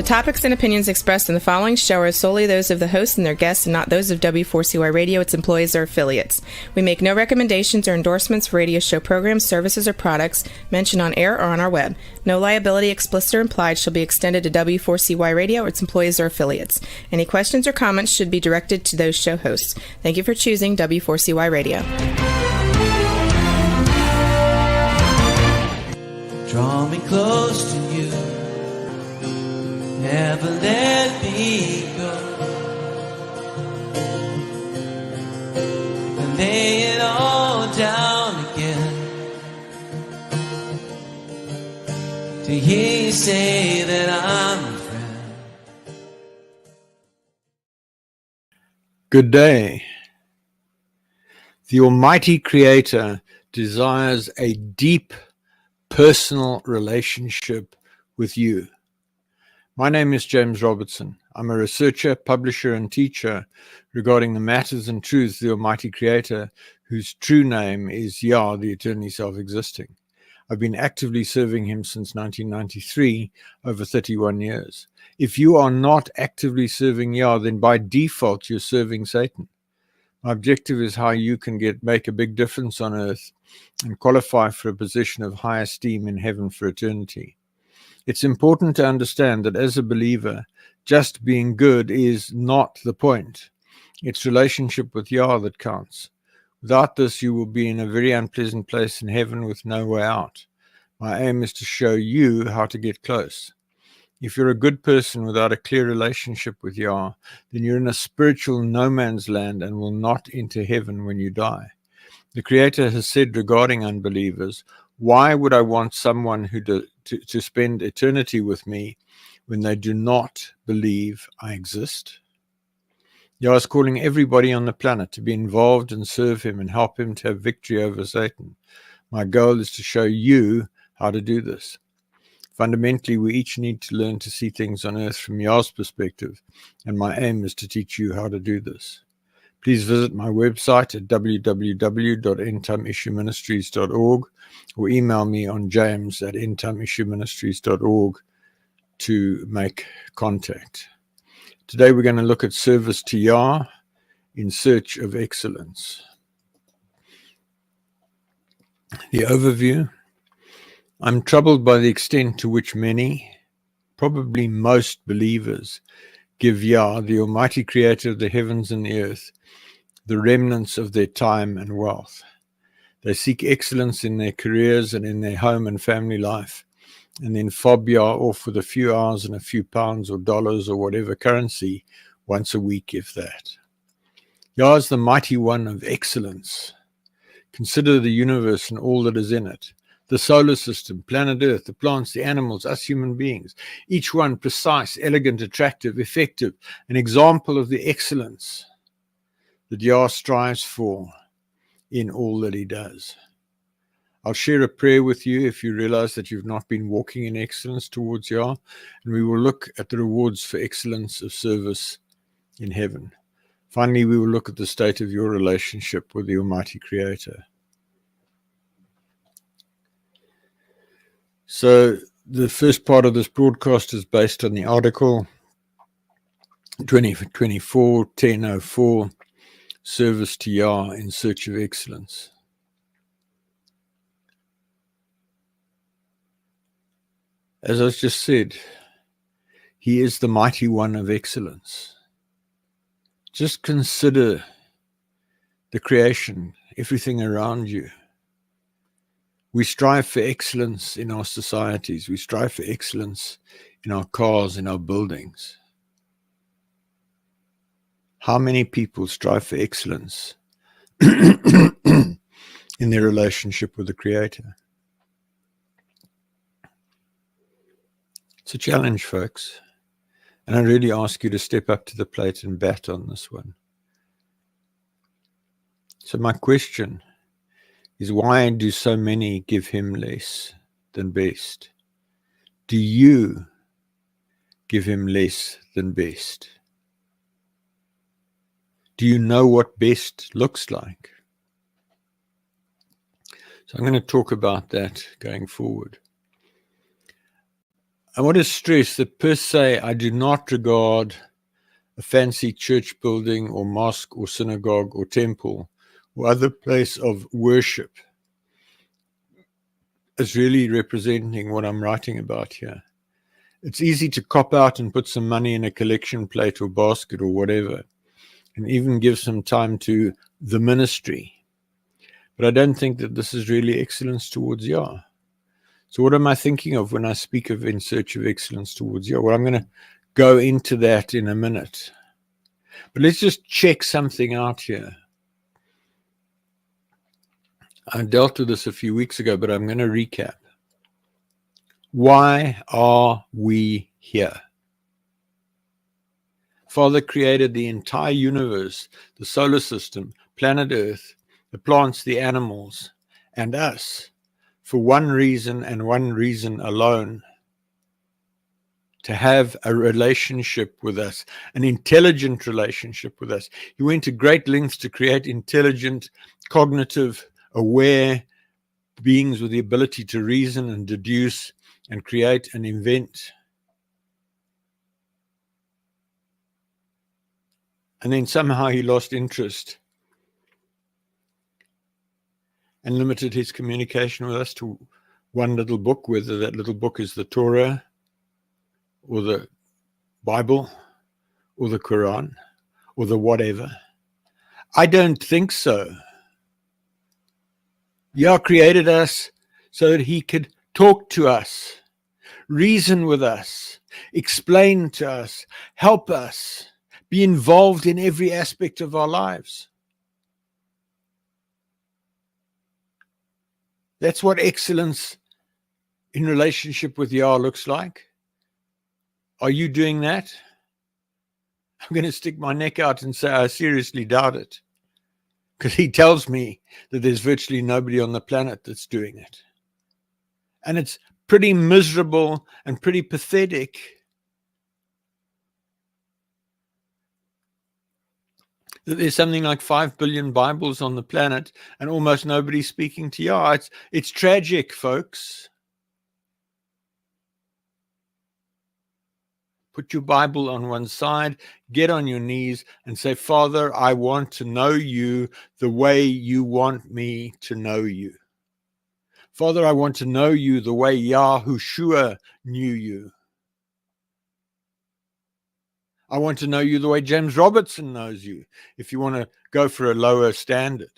topics and opinions expressed in the following show are solely those of the host and their guests and not those of W4CY Radio, its employees, or affiliates. We make no recommendations or endorsements for radio show programs, services, or products mentioned on air or on our web. No liability, explicit or implied, shall be extended to W4CY Radio or its employees or affiliates. Any questions or comments should be directed to those show hosts. Thank you for choosing W4CY Radio. Draw me close to you, never let me go, and lay it all down again, to hear you say that I'm a friend. Good day. The Almighty Creator desires a deep personal relationship with you. My name is James Robertson. I'm a researcher, publisher, and teacher regarding the matters and truths of the Almighty Creator, whose true name is Yah, the eternally self-existing. I've been actively serving him since 1993, over 31 years. If you are not actively serving Yah, then by default you're serving Satan. My objective is how you can make a big difference on earth and qualify for a position of high esteem in heaven for eternity. It's important to understand that as a believer, just being good is not the point. It's relationship with Yah that counts. Without this, you will be in a very unpleasant place in heaven with no way out. My aim is to show you how to get close. If you're a good person without a clear relationship with Yah, then you're in a spiritual no man's land and will not enter heaven when you die. The Creator has said regarding unbelievers, why would I want someone to spend eternity with me when they do not believe I exist? Yah is calling everybody on the planet to be involved and serve him and help him to have victory over Satan. My goal is to show you how to do this. Fundamentally, we each need to learn to see things on earth from Yah's perspective, and my aim is to teach you how to do this. Please visit my website at www.endtimeissueministries.org or email me on james@endtimeissueministries.org to make contact. Today we're going to look at service to Yah in search of excellence. The overview. I'm troubled by the extent to which many, probably most believers, give Yah, the Almighty Creator of the heavens and the earth, the remnants of their time and wealth. They seek excellence in their careers and in their home and family life, and then fob Yah off with a few hours and a few pounds or dollars or whatever currency once a week, if that. Yah is the mighty one of excellence. Consider the universe and all that is in it. The solar system, planet Earth, the plants, the animals, us human beings, each one precise, elegant, attractive, effective, an example of the excellence that Yah strives for in all that he does. I'll share a prayer with you if you realize that you've not been walking in excellence towards Yah, and we will look at the rewards for excellence of service in heaven. Finally, we will look at the state of your relationship with the Almighty Creator. So the first part of this broadcast is based on the article 2024-1004, Service to Yah in Search of Excellence. As I just said, he is the mighty one of excellence. Just consider the creation, everything around you. We strive for excellence in our societies. We strive for excellence in our cars, in our buildings. How many people strive for excellence in their relationship with the Creator? It's a challenge, folks. And I really ask you to step up to the plate and bat on this one. So my question is, why do so many give him less than best? Do you give him less than best? Do you know what best looks like? So I'm going to talk about that going forward. I want to stress that per se, I do not regard a fancy church building or mosque or synagogue or temple or other place of worship as really representing what I'm writing about here. It's easy to cop out and put some money in a collection plate or basket or whatever, and even give some time to the ministry. But I don't think that this is really excellence towards Yah. So what am I thinking of when I speak of in search of excellence towards Yah? Well, I'm going to go into that in a minute. But let's just check something out here. I dealt with this a few weeks ago, but I'm going to recap. Why are we here? Father created the entire universe, the solar system, planet Earth, the plants, the animals, and us for one reason and one reason alone: to have a relationship with us, an intelligent relationship with us. He went to great lengths to create intelligent, cognitive, aware beings with the ability to reason and deduce and create and invent. And then somehow he lost interest and limited his communication with us to one little book, whether that little book is the Torah or the Bible or the Quran or the whatever. I don't think so. Yah created us so that he could talk to us, reason with us, explain to us, help us, be involved in every aspect of our lives. That's what excellence in relationship with Yah looks like. Are you doing that? I'm going to stick my neck out and say I seriously doubt it, because he tells me that there's virtually nobody on the planet that's doing it. And it's pretty miserable and pretty pathetic that there's something like 5 billion Bibles on the planet and almost nobody speaking to Yah. It's tragic, folks. Put your Bible on one side, get on your knees and say, Father, I want to know you the way you want me to know you. Father, I want to know you the way Yahushua knew you. I want to know you the way James Robertson knows you, if you want to go for a lower standard.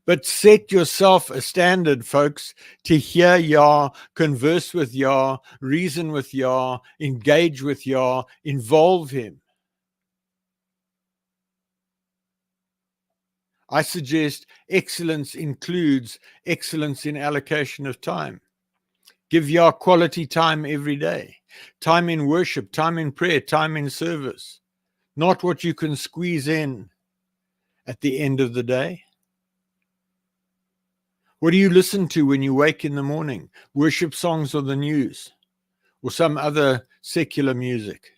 But set yourself a standard, folks, to hear Yah, converse with Yah, reason with Yah, engage with Yah, involve him. I suggest excellence includes excellence in allocation of time. Give Yah quality time every day. Time in worship, time in prayer, time in service. Not what you can squeeze in at the end of the day. What do you listen to when you wake in the morning? Worship songs or the news? Or some other secular music?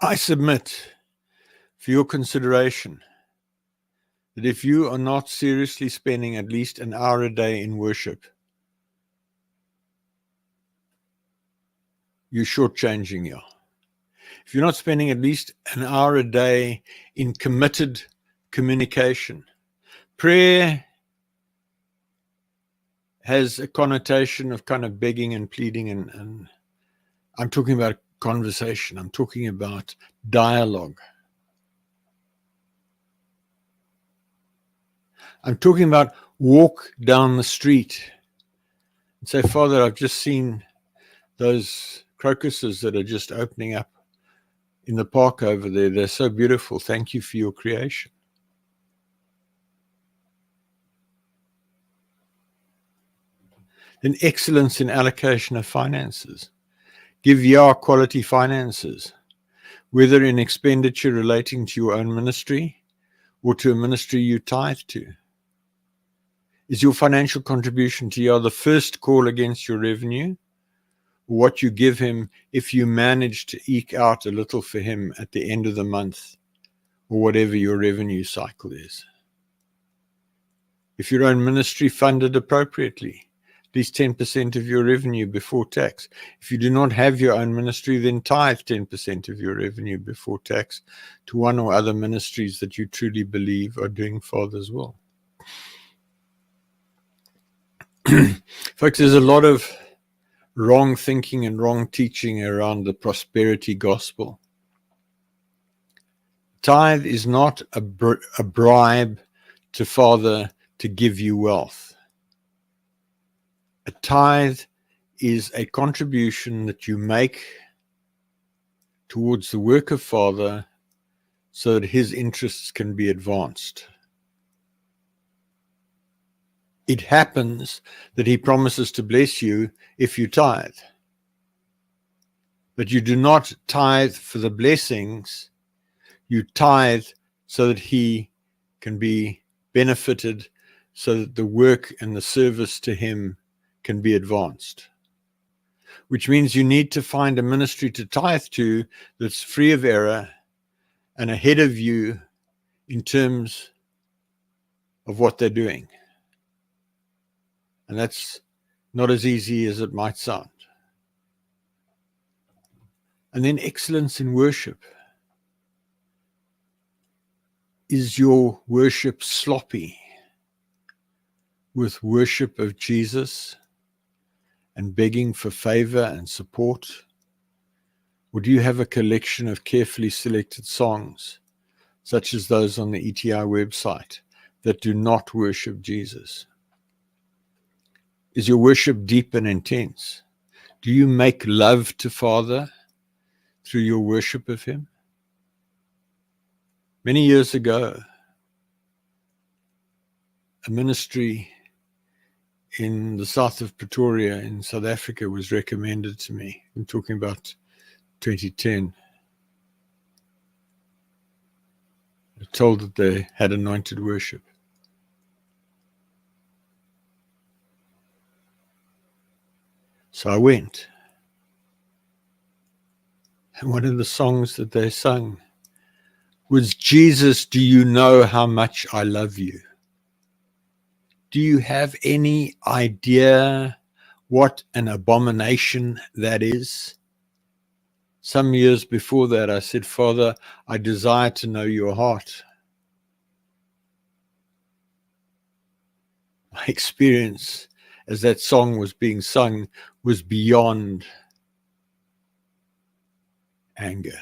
I submit for your consideration that if you are not seriously spending at least an hour a day in worship, you're shortchanging Yah. If you're not spending at least an hour a day in committed communication, prayer has a connotation of kind of begging and pleading, and I'm talking about conversation. I'm talking about dialogue. I'm talking about walk down the street and say, Father, I've just seen those crocuses that are just opening up in the park over there. They're so beautiful. Thank you for your creation. Then excellence in allocation of finances. Give Yah quality finances, whether in expenditure relating to your own ministry or to a ministry you tithe to. Is your financial contribution to Yah the first call against your revenue, or what you give him if you manage to eke out a little for him at the end of the month or whatever your revenue cycle is. If your own ministry, funded appropriately, at least 10% of your revenue before tax. If you do not have your own ministry, then tithe 10% of your revenue before tax to one or other ministries that you truly believe are doing Father's will. Folks, there's a lot of wrong thinking and wrong teaching around the prosperity gospel. Tithe is not a bribe to Father to give you wealth. A tithe is a contribution that you make towards the work of Father so that his interests can be advanced. It happens that he promises to bless you if you tithe. But you do not tithe for the blessings, you tithe so that he can be benefited, so that the work and the service to him can be advanced. Which means you need to find a ministry to tithe to that's free of error and ahead of you in terms of what they're doing. And that's not as easy as it might sound. And then excellence in worship. Is your worship sloppy with worship of Jesus and begging for favor and support? Or do you have a collection of carefully selected songs, such as those on the ETI website, that do not worship Jesus? Is your worship deep and intense? Do you make love to Father through your worship of him? Many years ago, a ministry in the south of Pretoria in South Africa was recommended to me. I'm talking about 2010. I was told that they had anointed worship. So I went. And one of the songs that they sung was, "Jesus, do you know how much I love you?" Do you have any idea what an abomination that is? Some years before that, I said, "Father, I desire to know your heart." My experience as that song was being sung was beyond anger,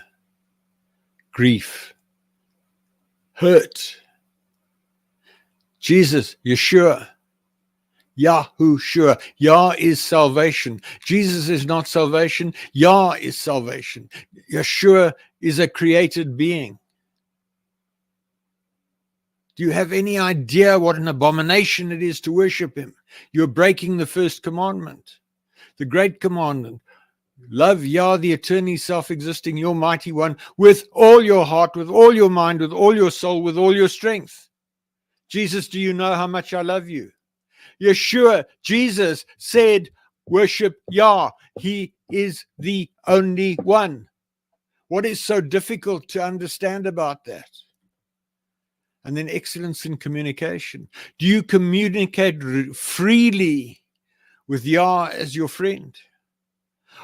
grief, hurt. Jesus, Yeshua, Yahushua. Yah is salvation. Jesus is not salvation. Yah is salvation. Yeshua is a created being. Do you have any idea what an abomination it is to worship him? You're breaking the first commandment, the great commandment. Love Yah, the eternally self-existing, your mighty one, with all your heart, with all your mind, with all your soul, with all your strength. Jesus, do you know how much I love you? Yeshua, Jesus said, worship Yah. He is the only one. What is so difficult to understand about that? And then excellence in communication. Do you communicate freely with Yah as your friend?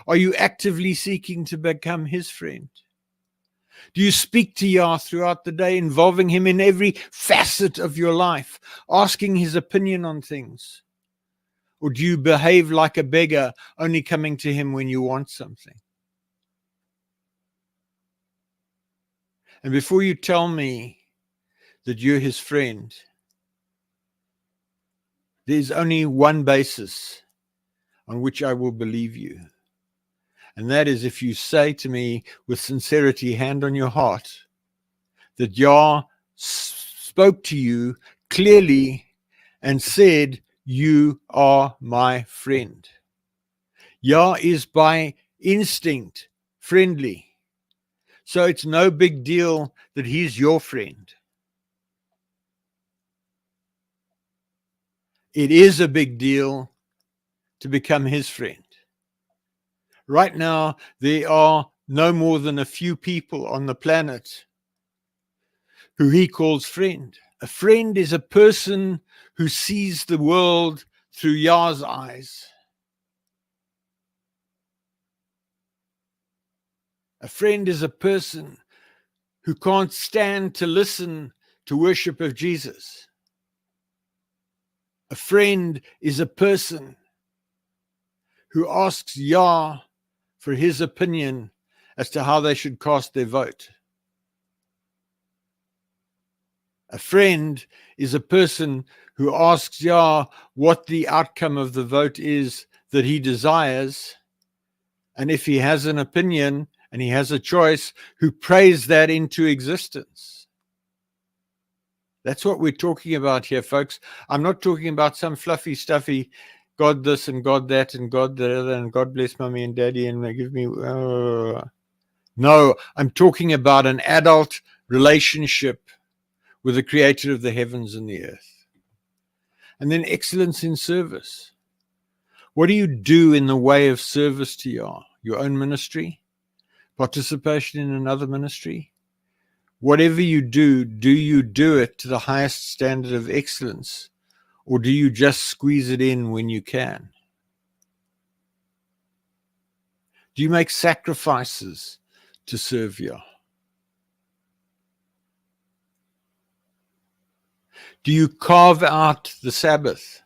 Are you actively seeking to become his friend? Do you speak to Yah throughout the day, involving him in every facet of your life, asking his opinion on things? Or do you behave like a beggar, only coming to him when you want something? And before you tell me that you're his friend, there's only one basis on which I will believe you. And that is if you say to me with sincerity, hand on your heart, that Yah spoke to you clearly and said, you are my friend. Yah is by instinct friendly. So it's no big deal that he's your friend. It is a big deal to become his friend. Right now, there are no more than a few people on the planet who he calls friend. A friend is a person who sees the world through Yah's eyes. A friend is a person who can't stand to listen to worship of Jesus. A friend is a person who asks Yah for his opinion as to how they should cast their vote. A friend is a person who asks Yah what the outcome of the vote is that he desires, and if he has an opinion and he has a choice, who prays that into existence. That's what we're talking about here, folks. I'm not talking about some fluffy, stuffy God this and God that and God the other and God bless mommy and daddy and give me... No, I'm talking about an adult relationship with the creator of the heavens and the earth. And then excellence in service. What do you do in the way of service to Yah? Your own ministry? Participation in another ministry? Whatever you do it to the highest standard of excellence? Or do you just squeeze it in when you can? Do you make sacrifices to serve Yah? Do you carve out the Sabbath,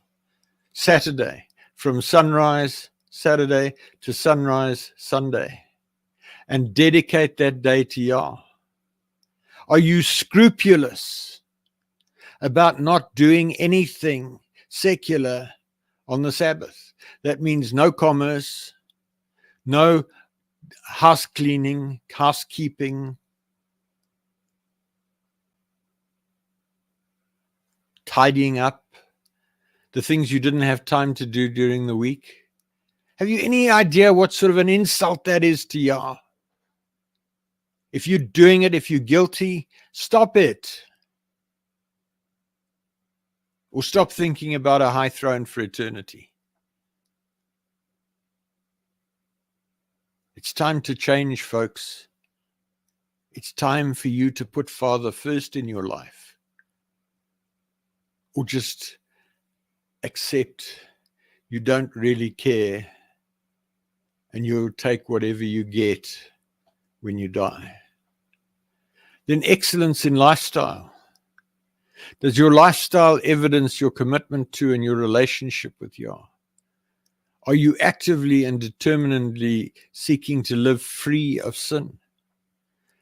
Saturday, from sunrise Saturday to sunrise Sunday, and dedicate that day to Yah? Are you scrupulous about not doing anything secular on the Sabbath? That means no commerce, no house cleaning, housekeeping, tidying up, the things you didn't have time to do during the week. Have you any idea what sort of an insult that is to Yah? If you're doing it, if you're guilty, stop it. Or stop thinking about a high throne for eternity. It's time to change, folks. It's time for you to put Father first in your life. Or just accept you don't really care and you'll take whatever you get when you die. Then excellence in lifestyle. Does your lifestyle evidence your commitment to and your relationship with Yah? Are you actively and determinedly seeking to live free of sin?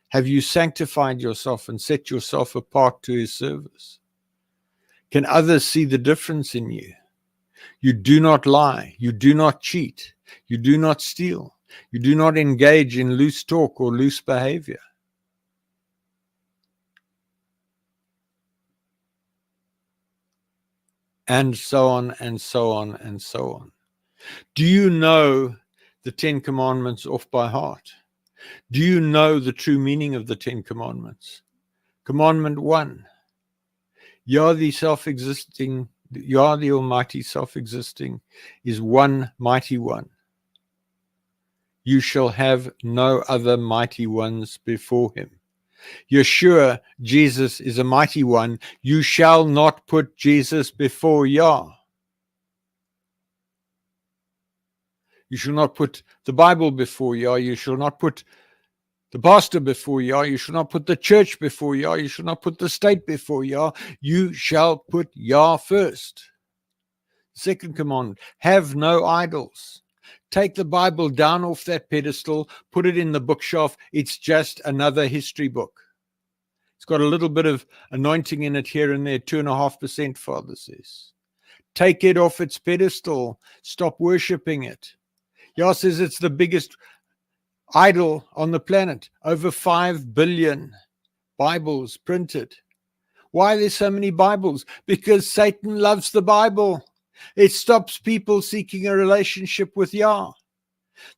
Have you sanctified yourself and set yourself apart to his service? Can others see the difference in you? You do not lie. You do not cheat. You do not steal. You do not engage in loose talk or loose behavior. And so on and so on and so on. Do you know the 10 Commandments off by heart? Do you know the true meaning of the 10 Commandments? Commandment 1. Yah the self-existing, Yah the Almighty self-existing is one mighty one. You shall have no other mighty ones before him. Yeshua, Jesus, is a mighty one. You shall not put Jesus before Yah. You shall not put the Bible before Yah. You shall not put the pastor before Yah. You shall not put the church before Yah. You shall not put the state before Yah. You shall put Yah first. Second commandment, have no idols. Take the Bible down off that pedestal, put it in the bookshelf. It's just another history book. It's got a little bit of anointing in it here and there, 2.5%, Father says. Take it off its pedestal. Stop worshipping it. Yah says it's the biggest idol on the planet. Over 5 billion Bibles printed. Why are there so many Bibles? Because Satan loves the Bible. It stops people seeking a relationship with Yah.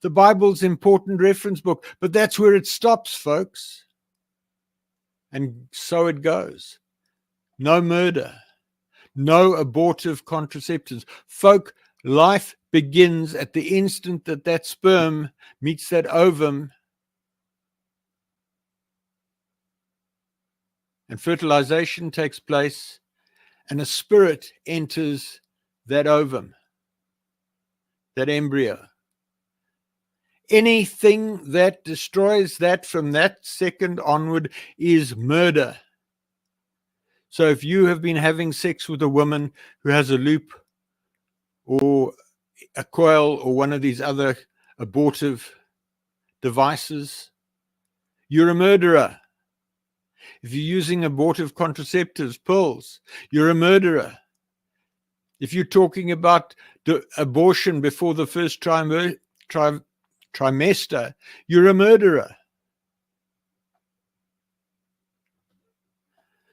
The Bible's an important reference book, but that's where it stops, folks. And so it goes. No murder. No abortive contraceptives. Folk, life begins at the instant that that sperm meets that ovum and fertilization takes place, and a spirit enters that ovum, that embryo. Anything that destroys that from that second onward is murder. So if you have been having sex with a woman who has a loop or a coil or one of these other abortive devices, you're a murderer. If you're using abortive contraceptives, pills, you're a murderer. If you're talking about abortion before the first trimester, you're a murderer.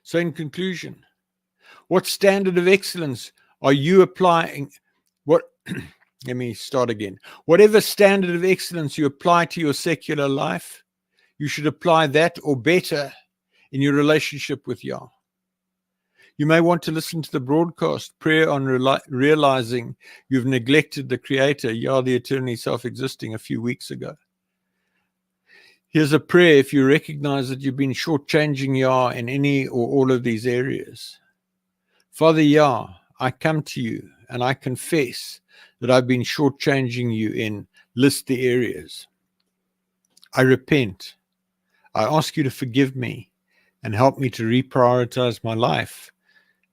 So in conclusion, what standard of excellence are you applying? Let me start again. Whatever standard of excellence you apply to your secular life, you should apply that or better in your relationship with Yah. You may want to listen to the broadcast, Prayer on Realizing You've Neglected the Creator, Yah the Eternally Self-Existing, a few weeks ago. Here's a prayer if you recognize that you've been shortchanging Yah in any or all of these areas. Father Yah, I come to you and I confess that I've been shortchanging you in list the areas. I repent. I ask you to forgive me and help me to reprioritize my life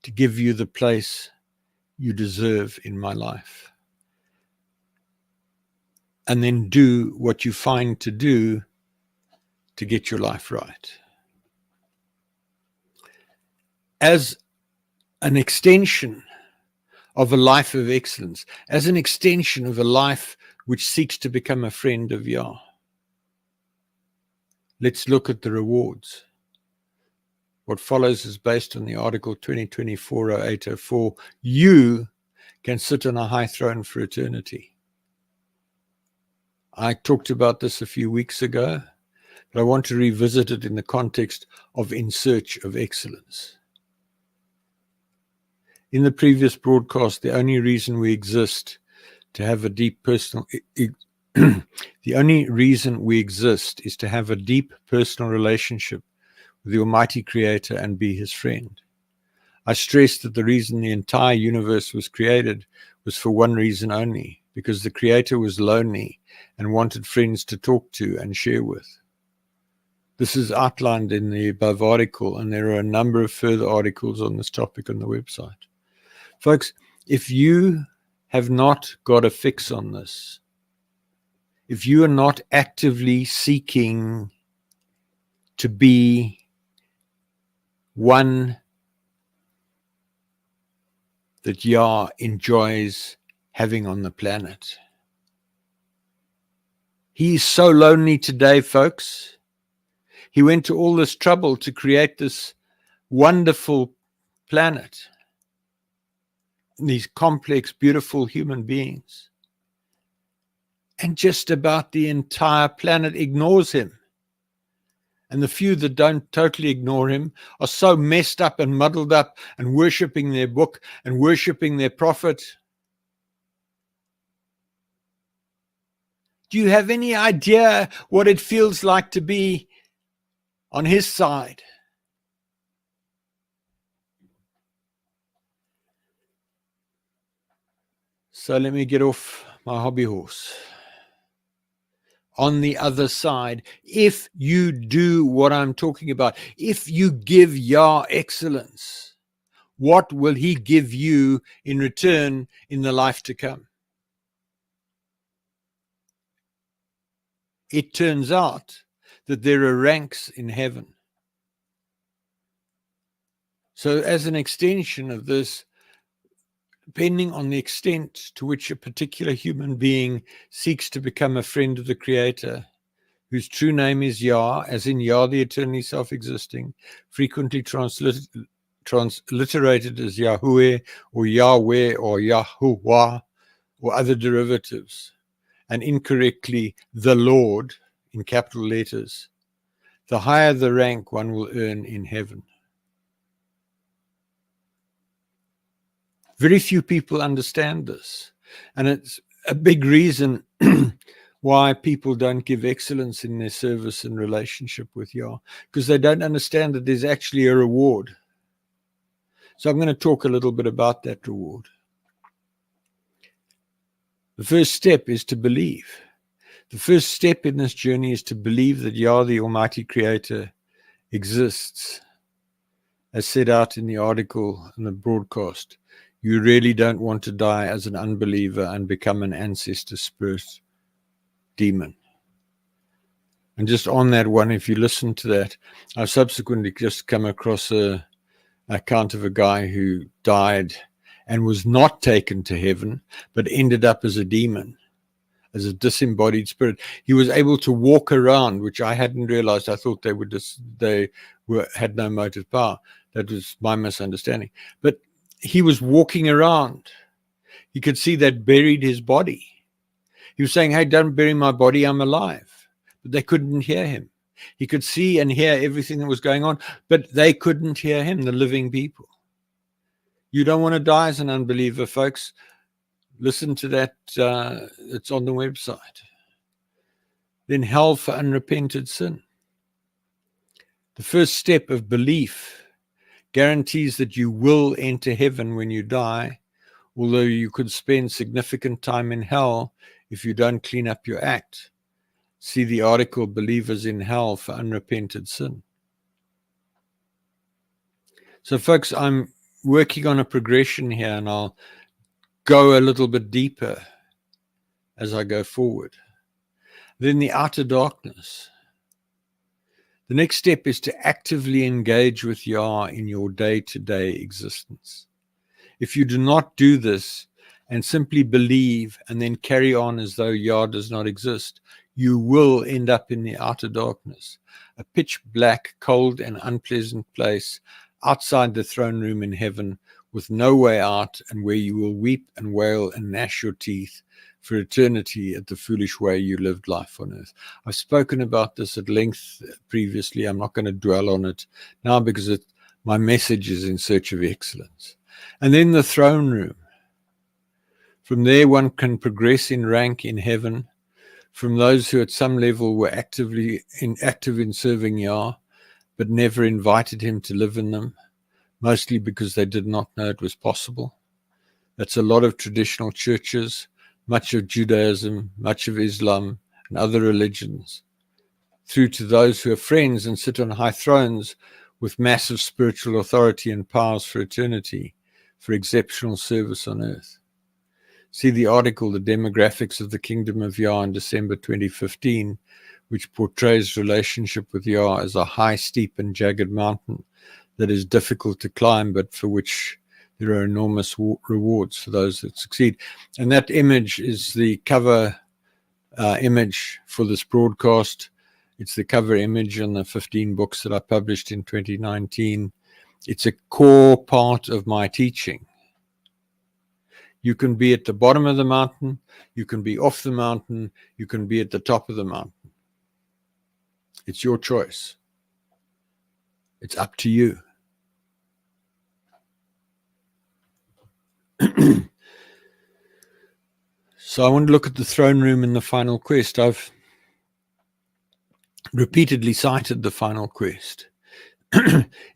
to give you the place you deserve in my life. And then do what you find to do to get your life right. As an extension of a life of excellence, as an extension of a life which seeks to become a friend of Yah, let's look at the rewards. What follows is based on the article 2024-0804. You can sit on a high throne for eternity. I talked about this a few weeks ago, but I want to revisit it in the context of in search of excellence. In the previous broadcast, the only reason we exist to have a deep personal the only reason we exist is to have a deep personal relationship with the Almighty Creator and be His friend. I stressed that the reason the entire universe was created was for one reason only, because the Creator was lonely and wanted friends to talk to and share with. This is outlined in the above article, and there are a number of further articles on this topic on the website. Folks, if you have not got a fix on this, if you are not actively seeking to be one that Yah enjoys having on the planet. He is so lonely today, folks. He went to all this trouble to create this wonderful planet, these complex, beautiful human beings. And just about the entire planet ignores him. And the few that don't totally ignore him are so messed up and muddled up and worshipping their book and worshipping their prophet. Do you have any idea what it feels like to be on his side? So let me get off my hobby horse. On the other side, if you do what I'm talking about, if you give Yah excellence, what will He give you in return in the life to come? It turns out that there are ranks in heaven. So as an extension of this, depending on the extent to which a particular human being seeks to become a friend of the Creator, whose true name is Yah, as in Yah the Eternally Self-Existing, frequently transliterated as Yahuwah or Yahweh or Yahuwah or other derivatives, and incorrectly the Lord in capital letters, the higher the rank one will earn in heaven. Very few people understand this, and it's a big reason why people don't give excellence in their service and relationship with Yah, because they don't understand that there's actually a reward. So I'm going to talk a little bit about that reward. The first step is to believe. The first step in this journey is to believe that Yah, the Almighty Creator, exists. As set out in the article and the broadcast, you really don't want to die as an unbeliever and become an ancestor spirit demon. And just on that one, if you listen to that, I've subsequently just come across a account of a guy who died and was not taken to heaven, but ended up as a demon, as a disembodied spirit. He was able to walk around, which I hadn't realized. I thought they had no motive power. That was my misunderstanding. But he was walking around. He could see that buried his body. He was saying, hey, don't bury my body, I'm alive. But they couldn't hear him. He could see and hear everything that was going on, but they couldn't hear him, the living people. You don't want to die as an unbeliever, folks. Listen to that. It's on the website. Then hell for unrepented sin. The first step of belief guarantees that you will enter heaven when you die, although you could spend significant time in hell if you don't clean up your act. See the article, Believers in Hell for Unrepented Sin. So, folks, I'm working on a progression here, and I'll go a little bit deeper as I go forward. Then the outer darkness. The next step is to actively engage with Yah in your day-to-day existence. If you do not do this and simply believe and then carry on as though Yah does not exist, you will end up in the outer darkness, a pitch black, cold, and unpleasant place outside the throne room in heaven with no way out, and where you will weep and wail and gnash your teeth for eternity at the foolish way you lived life on earth. I've spoken about this at length previously. I'm not going to dwell on it now because my message is in search of excellence. And then the throne room. From there, one can progress in rank in heaven from those who at some level were active in serving Yah, but never invited him to live in them, mostly because they did not know it was possible. That's a lot of traditional churches, much of Judaism, much of Islam, and other religions, through to those who are friends and sit on high thrones with massive spiritual authority and powers for eternity, for exceptional service on earth. See the article, The Demographics of the Kingdom of Yah, in December 2015, which portrays relationship with Yah as a high, steep, and jagged mountain that is difficult to climb, but for which there are enormous rewards for those that succeed. And that image is the cover image for this broadcast. It's the cover image on the 15 books that I published in 2019. It's a core part of my teaching. You can be at the bottom of the mountain, you can be off the mountain, you can be at the top of the mountain. It's your choice. It's up to you. So I want to look at the throne room in the final quest. I've repeatedly cited the final quest.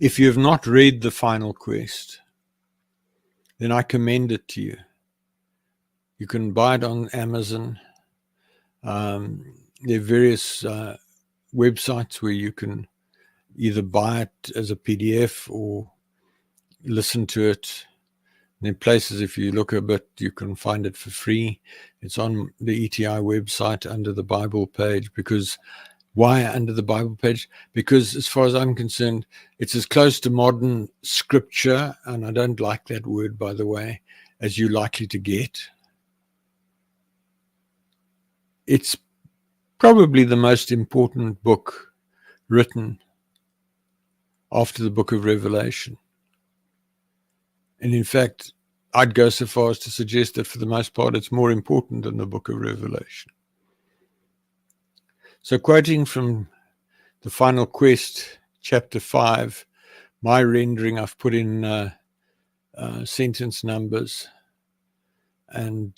If you have not read the final quest, then I commend it to you. You can buy it on Amazon. There are various websites where you can either buy it as a PDF or listen to it. And in places, if you look a bit, you can find it for free. It's on the ETI website under the Bible page. Because why under the Bible page? Because as far as I'm concerned, it's as close to modern scripture, and I don't like that word, by the way, as you're likely to get. It's probably the most important book written after the book of Revelation. And in fact, I'd go so far as to suggest that for the most part, it's more important than the book of Revelation. So quoting from the final quest, chapter 5, my rendering, I've put in sentence numbers and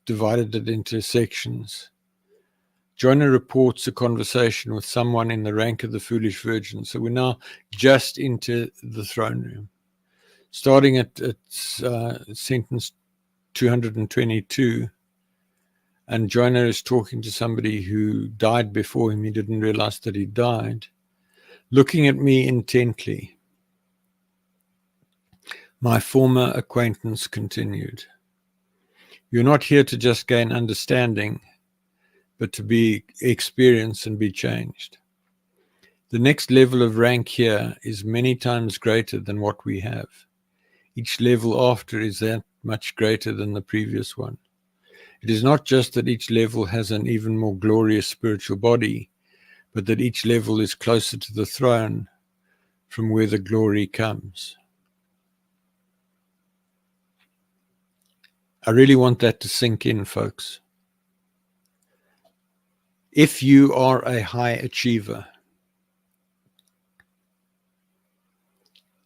divided it into sections. Jonah reports a conversation with someone in the rank of the foolish virgin. So we're now just into the throne room. Starting at sentence 222, and Jonah is talking to somebody who died before him. He didn't realize that he died. Looking at me intently, my former acquaintance continued. You're not here to just gain understanding, but to be experienced and be changed. The next level of rank here is many times greater than what we have. Each level after is that much greater than the previous one. It is not just that each level has an even more glorious spiritual body, but that each level is closer to the throne from where the glory comes. I really want that to sink in, folks. If you are a high achiever,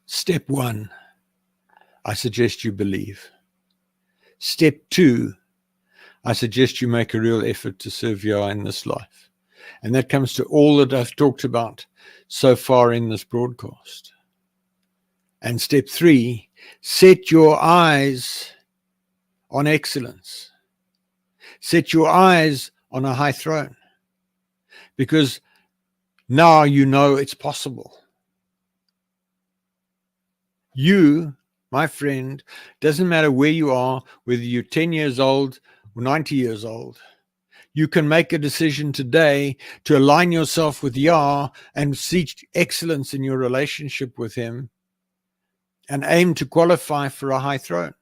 step 1, I suggest you believe. Step 2, I suggest you make a real effort to serve Yah in this life. And that comes to all that I've talked about so far in this broadcast. And step 3, set your eyes on excellence. Set your eyes on a high throne. Because now you know it's possible. You, my friend, doesn't matter where you are, whether you're 10 years old or 90 years old. You can make a decision today to align yourself with Yah and seek excellence in your relationship with Him and aim to qualify for a high throne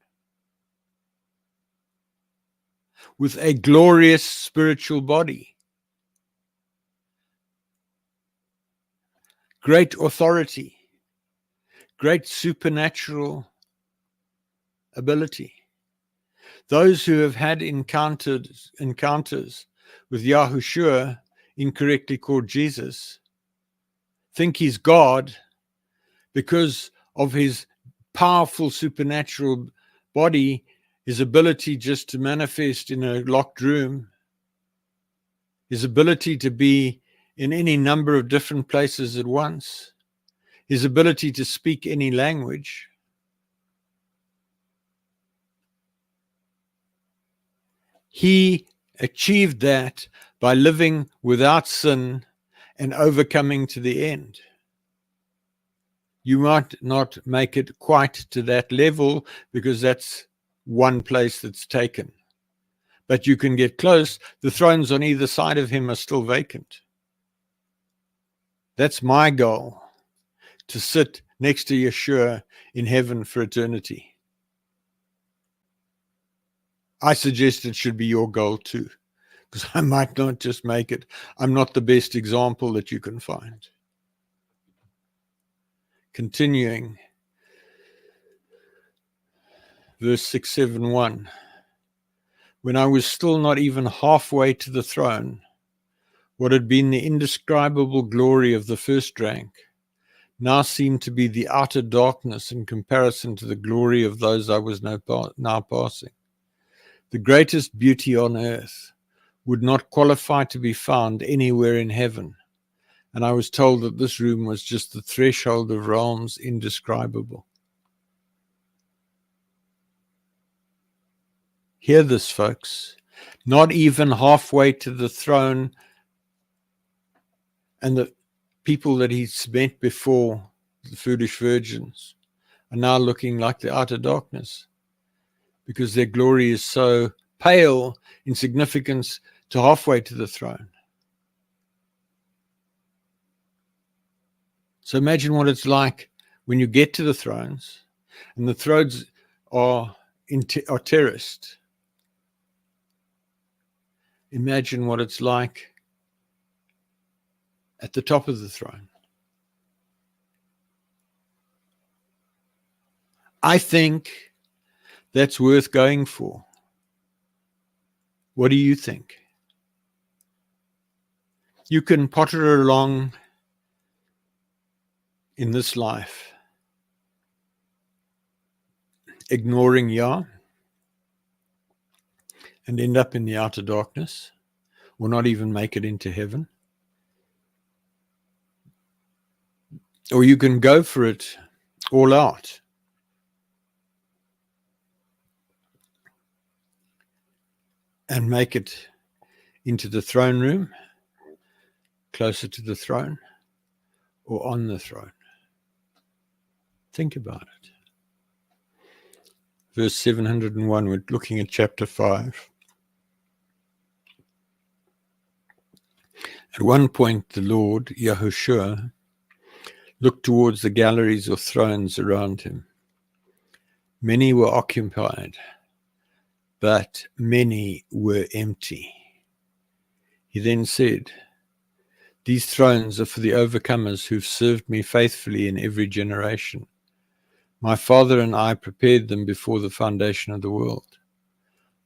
with a glorious spiritual body, great authority, great supernatural ability. Those who have had encounters with Yahushua, incorrectly called Jesus, think he's God because of his powerful supernatural body, his ability just to manifest in a locked room, his ability to be in any number of different places at once, his ability to speak any language. He achieved that by living without sin and overcoming to the end. You might not make it quite to that level because that's one place that's taken. But you can get close. The thrones on either side of him are still vacant. That's my goal, to sit next to Yeshua in heaven for eternity. I suggest it should be your goal too, because I might not just make it. I'm not the best example that you can find. Continuing, verse 671. When I was still not even halfway to the throne, what had been the indescribable glory of the first rank now seemed to be the outer darkness in comparison to the glory of those I was now passing. The greatest beauty on earth would not qualify to be found anywhere in heaven, and I was told that this room was just the threshold of realms indescribable. Hear this, folks. Not even halfway to the throne, and the people that he's met before, the foolish virgins, are now looking like the outer darkness because their glory is so pale in significance to halfway to the throne. So imagine what it's like when you get to the thrones and the thrones are terraced. Imagine what it's like at the top of the throne. I think that's worth going for. What do you think? You can potter along in this life, ignoring Yah, and end up in the outer darkness, or not even make it into heaven. Or you can go for it all out. And make it into the throne room, closer to the throne, or on the throne. Think about it. Verse 701, we're looking at chapter 5. At one point, the Lord, Yahushua, looked towards the galleries or thrones around him. Many were occupied, but many were empty. He then said, "These thrones are for the overcomers who've served me faithfully in every generation. My Father and I prepared them before the foundation of the world.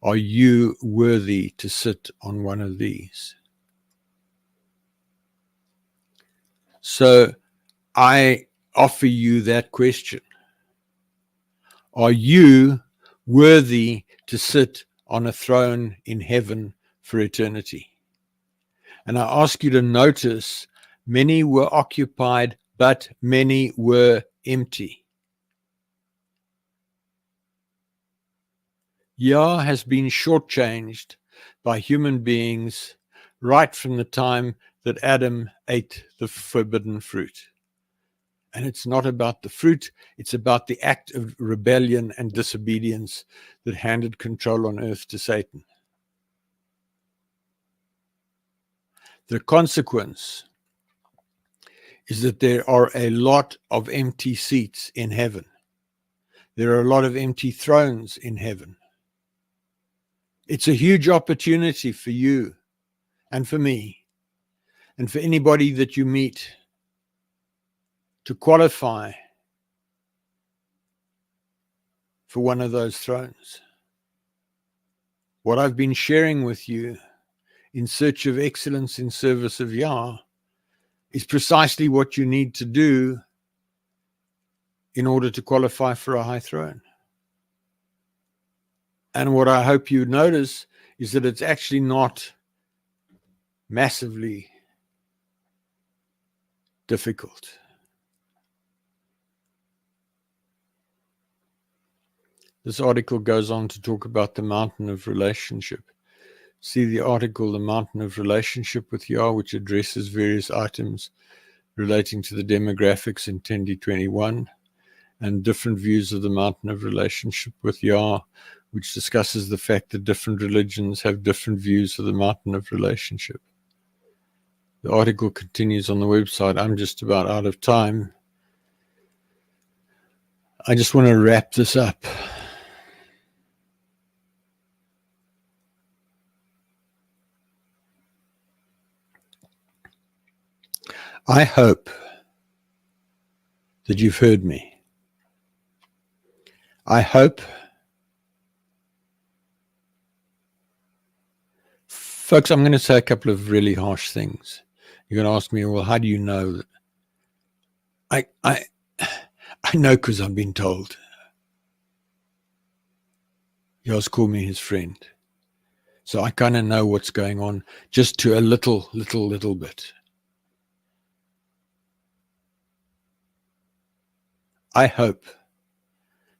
Are you worthy to sit on one of these?" So I offer you that question. Are you worthy to sit on a throne in heaven for eternity? And I ask you to notice, many were occupied, but many were empty. Yah has been shortchanged by human beings right from the time that Adam ate the forbidden fruit. And it's not about the fruit, it's about the act of rebellion and disobedience that handed control on earth to Satan. The consequence is that there are a lot of empty seats in heaven. There are a lot of empty thrones in heaven. It's a huge opportunity for you and for me and for anybody that you meet to qualify for one of those thrones. What I've been sharing with you in search of excellence in service of Yah is precisely what you need to do in order to qualify for a high throne. And what I hope you notice is that it's actually not massively difficult. This article goes on to talk about the mountain of relationship. See the article, The Mountain of Relationship with Yah, which addresses various items relating to the demographics in 2021, and different views of the mountain of relationship with Yah, which discusses the fact that different religions have different views of the mountain of relationship. The article continues on the website. I'm just about out of time. I just want to wrap this up. I hope that you've heard me. I hope, folks, I'm going to say a couple of really harsh things. You're going to ask me, well, how do you know that? I know because I've been told. Yah's called me his friend. So I kind of know what's going on just to a little bit. I hope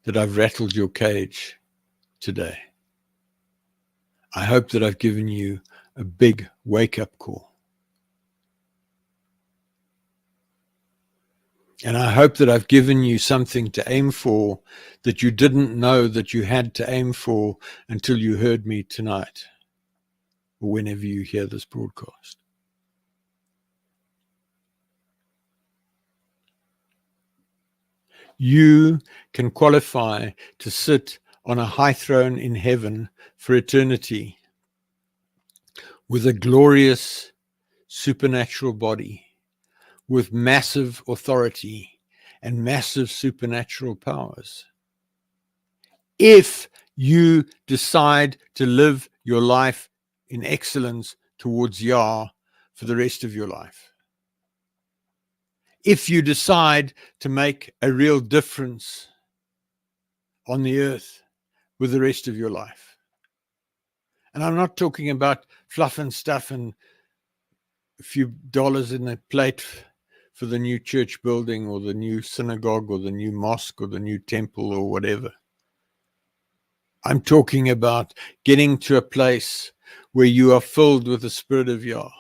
that I've rattled your cage today. I hope that I've given you a big wake-up call. And I hope that I've given you something to aim for that you didn't know that you had to aim for until you heard me tonight, or whenever you hear this broadcast. You can qualify to sit on a high throne in heaven for eternity with a glorious supernatural body, with massive authority and massive supernatural powers. If you decide to live your life in excellence towards Yah for the rest of your life. If you decide to make a real difference on the earth with the rest of your life. And I'm not talking about fluff and stuff and a few dollars in a plate for the new church building or the new synagogue or the new mosque or the new temple or whatever. I'm talking about getting to a place where you are filled with the Spirit of Yah.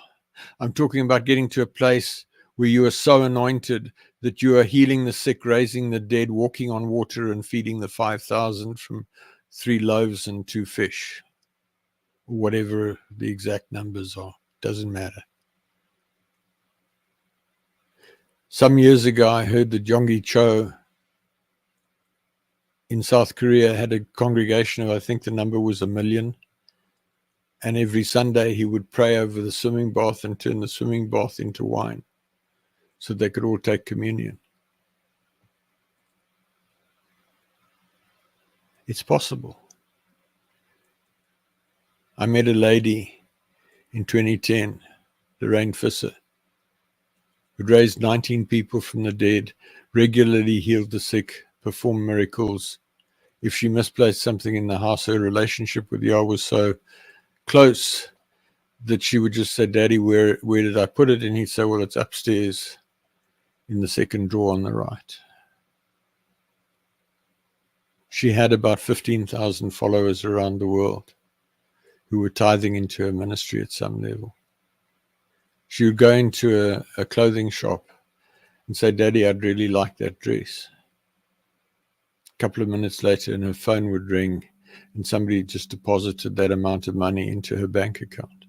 I'm talking about getting to a place where you are so anointed that you are healing the sick, raising the dead, walking on water, and feeding the 5,000 from 3 loaves and 2 fish. Whatever the exact numbers are, doesn't matter. Some years ago, I heard that Yonggi Cho in South Korea had a congregation of, I think the number was 1 million. And every Sunday he would pray over the swimming bath and turn the swimming bath into wine so they could all take communion. It's possible. I met a lady in 2010, Lorraine Fisser, who'd raised 19 people from the dead, regularly healed the sick, performed miracles. If she misplaced something in the house, her relationship with Yah was so close that she would just say, "Daddy, where did I put it?" And he'd say, "Well, it's upstairs in the second drawer on the right." She had about 15,000 followers around the world who were tithing into her ministry at some level. She would go into a clothing shop and say, "Daddy, I'd really like that dress." A couple of minutes later, and her phone would ring, and somebody just deposited that amount of money into her bank account.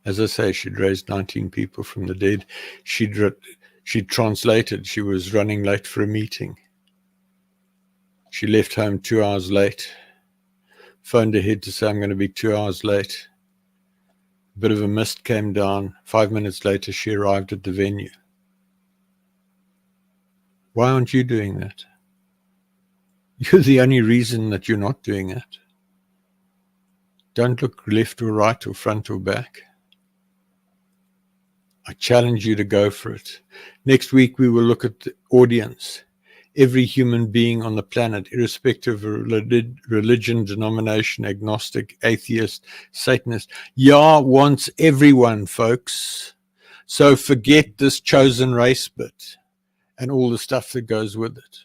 As I say, she'd raised 19 people from the dead. She'd translated. She was running late for a meeting. She left home 2 hours late, phoned ahead to say, "I'm going to be 2 hours late." A bit of a mist came down. 5 minutes later, she arrived at the venue. Why aren't you doing that? You're the only reason that you're not doing it. Don't look left or right or front or back. I challenge you to go for it. Next week, we will look at the audience. Every human being on the planet, irrespective of religion, denomination, agnostic, atheist, Satanist. Yah wants everyone, folks. So forget this chosen race bit and all the stuff that goes with it.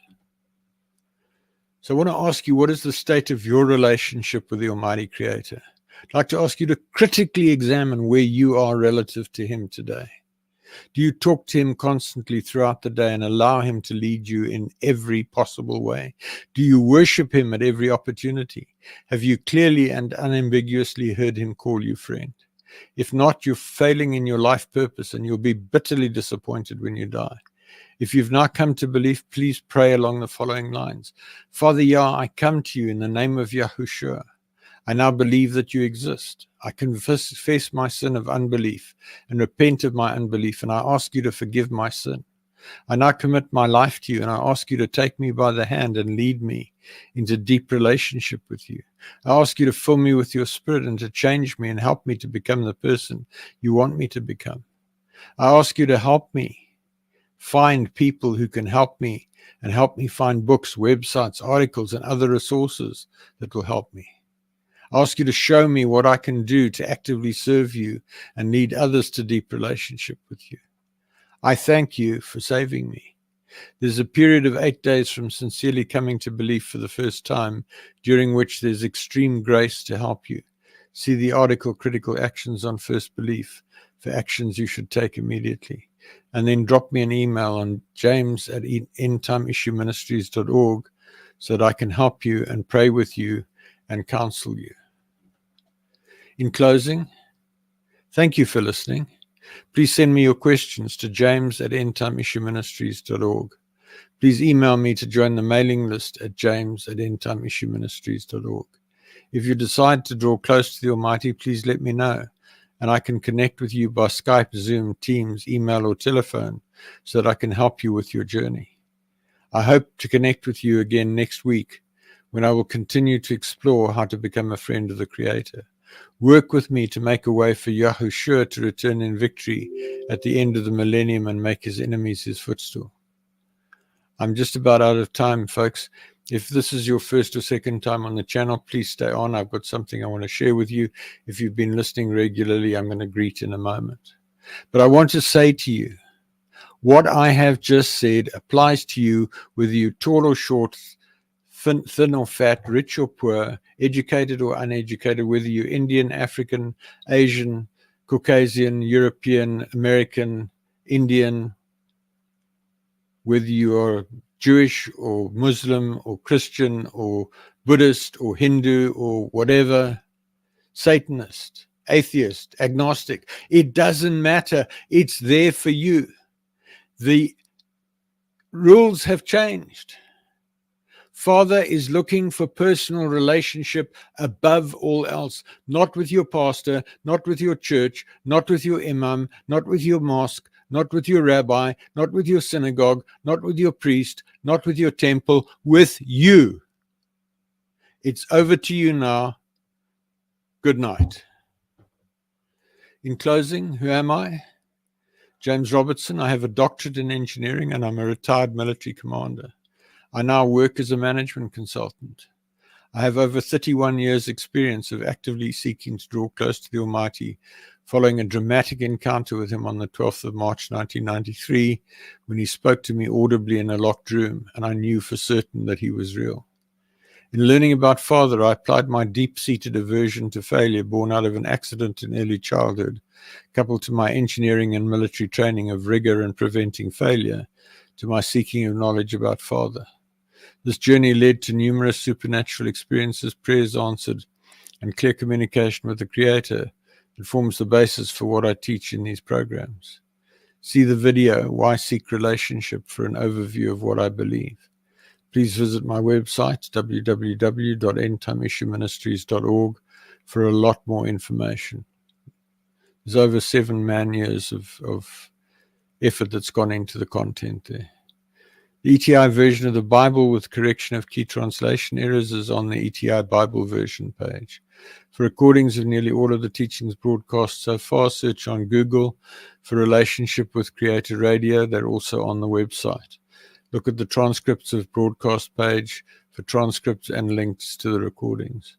So I want to ask you, what is the state of your relationship with the Almighty Creator? I'd like to ask you to critically examine where you are relative to Him today. Do you talk to Him constantly throughout the day and allow Him to lead you in every possible way? Do you worship Him at every opportunity? Have you clearly and unambiguously heard Him call you friend? If not, you're failing in your life purpose and you'll be bitterly disappointed when you die. If you've now come to belief, please pray along the following lines. Father Yah, I come to you in the name of Yahushua. I now believe that you exist. I confess my sin of unbelief and repent of my unbelief, and I ask you to forgive my sin. I now commit my life to you, and I ask you to take me by the hand and lead me into deep relationship with you. I ask you to fill me with your Spirit and to change me and help me to become the person you want me to become. I ask you to help me find people who can help me and help me find books, websites, articles, and other resources that will help me. I ask you to show me what I can do to actively serve you and lead others to deep relationship with you. I thank you for saving me. There's a period of 8 days from sincerely coming to belief for the first time, during which there's extreme grace to help you. See the article, Critical Actions on First Belief, for actions you should take immediately. And then drop me an email on james@endtimeissueministries.org so that I can help you and pray with you and counsel you. In closing, thank you for listening. Please send me your questions to james@endtimeissueministries.org. Please email me to join the mailing list at james@endtimeissueministries.org. If you decide to draw close to the Almighty, please let me know, and I can connect with you by Skype, Zoom, Teams, email, or telephone so that I can help you with your journey. I hope to connect with you again next week when I will continue to explore how to become a friend of the Creator. Work with me to make a way for Yahushua to return in victory at the end of the millennium and make his enemies his footstool. I'm just about out of time, folks. If this is your first or second time on the channel, please stay on. I've got something I want to share with you. If you've been listening regularly, I'm going to greet in a moment. But I want to say to you, what I have just said applies to you, whether you're tall or short, thin or fat, rich or poor, educated or uneducated, whether you're Indian, African, Asian, Caucasian, European, American, Indian, whether you are Jewish or Muslim or Christian or Buddhist or Hindu or whatever, Satanist, atheist, agnostic, it doesn't matter. It's there for you. The rules have changed. Father is looking for personal relationship above all else, not with your pastor, not with your church, not with your imam, not with your mosque, not with your rabbi, not with your synagogue, not with your priest, not with your temple, with you. It's over to you now. Good night. In closing, who am I? James Robertson. I have a doctorate in engineering and I'm a retired military commander. I now work as a management consultant. I have over 31 years' experience of actively seeking to draw close to the Almighty, following a dramatic encounter with him on the 12th of March 1993, when he spoke to me audibly in a locked room, and I knew for certain that he was real. In learning about Father, I applied my deep-seated aversion to failure born out of an accident in early childhood, coupled to my engineering and military training of rigor and preventing failure, to my seeking of knowledge about Father. This journey led to numerous supernatural experiences, prayers answered, and clear communication with the Creator. It forms the basis for what I teach in these programs. See the video, Why Seek Relationship, for an overview of what I believe. Please visit my website, www.endtimeissueministries.org, for a lot more information. There's over 7 man-years of effort that's gone into the content there. The ETI version of the Bible with correction of key translation errors is on the ETI Bible version page. For recordings of nearly all of the teachings broadcast so far, search on Google for Relationship with Creator Radio. They're also on the website. Look at the transcripts of broadcast page for transcripts and links to the recordings.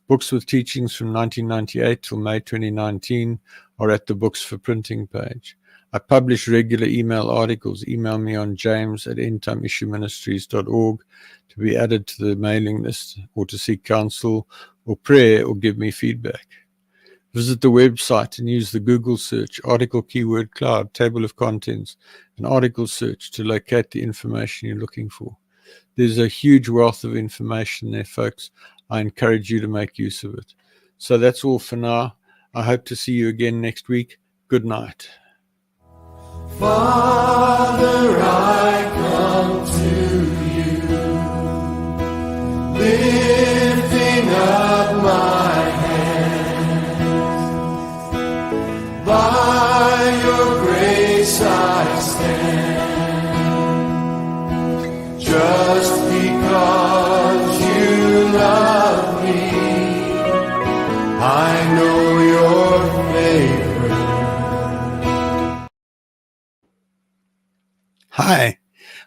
Books with teachings from 1998 till May 2019 are at the Books for Printing page. I publish regular email articles. Email me on james@endtimeissueministries.org to be added to the mailing list, or to seek counsel or prayer or give me feedback. Visit the website and use the Google search, article keyword cloud, table of contents, and article search to locate the information you're looking for. There's a huge wealth of information there, folks. I encourage you to make use of it. So that's all for now. I hope to see you again next week. Good night. Father, I come to you, lifting up my hands. By your grace I stand, just because you love me. I know your favor. Hi,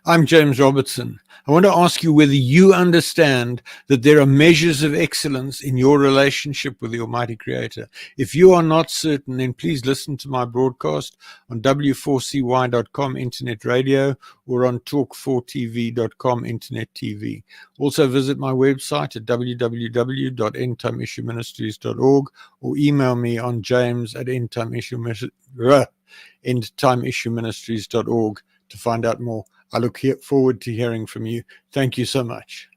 I'm James Robertson. I want to ask you whether you understand that there are measures of excellence in your relationship with the Almighty Creator. If you are not certain, then please listen to my broadcast on w4cy.com internet radio or on talk4tv.com internet TV. Also visit my website at www.endtimeissueministries.org or email me on james@endtimeissueministries.org to find out more. I look forward to hearing from you. Thank you so much.